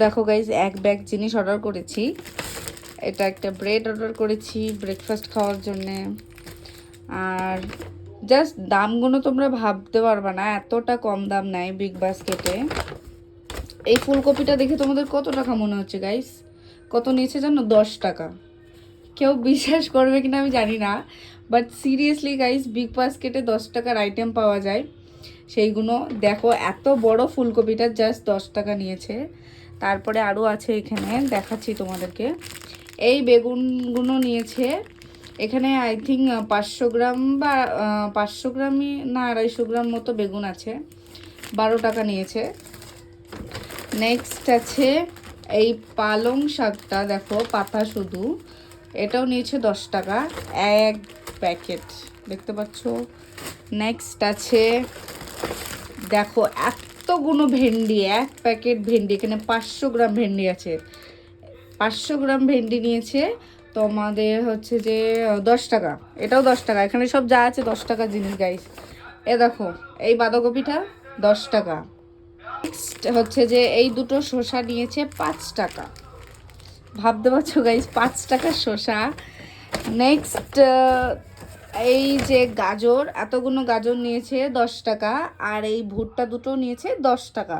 দেখো গাইজ, এক ব্যাগ জিনিস অর্ডার করেছি। এটা একটা ব্রেড অর্ডার করেছি ব্রেকফাস্ট খাওয়ার জন্যে। আর জাস্ট দামগুলো তোমরা ভাবতে পারবা না, এতটা কম দাম নেয় বিগ বাস্কেটে। এই ফুলকপিটা দেখে তোমাদের কত টাকা মনে হচ্ছে গাইজ? কত নিয়েছে জানো? 10 টাকা। কেউ বিশ্বাস করবে কিনা আমি জানি না, বাট সিরিয়াসলি গাইজ, বিগ বাস্কেটে 10 টাকার আইটেম পাওয়া যায়। সেইগুলো দেখো, এত বড় ফুলকপিটা জাস্ট 10 টাকা নিয়েছে। তারপরে আরও আছে, এখানে দেখাচ্ছি তোমাদেরকে। এই বেগুনগুলো নিয়েছে এখানে আই থিঙ্ক 500 গ্রাম বা 500 গ্রামই না, 250 গ্রাম মতো বেগুন আছে। 12 টাকা নিয়েছে। নেক্সট আছে এই পালং শাকটা, দেখো পাতা শুধু, এটাও নিয়েছে 10 টাকা, এক প্যাকেট, দেখতে পাচ্ছ। নেক্সট আছে দেখো এতগুলো ভেন্ডি, এক প্যাকেট ভেন্ডি, এখানে 500 গ্রাম ভেন্ডি আছে। 500 গ্রাম ভেন্ডি নিয়েছে তোমাদের হচ্ছে যে 10 টাকা। এটাও 10 টাকা, এখানে সব যা আছে 10 টাকা জিনিস গাইস। এ দেখো, এই বাঁধাকপিটা 10 টাকা। নেক্সট হচ্ছে যে এই দুটো শসা নিয়েছে 5 টাকা। ভাবতে পারছো গাইস, 5 টাকার শসা। নেক্সট এই যে গাজর, এতগুলো গাজর নিয়েছে 10 টাকা। আর এই ভুট্টা দুটো নিয়েছে 10 টাকা।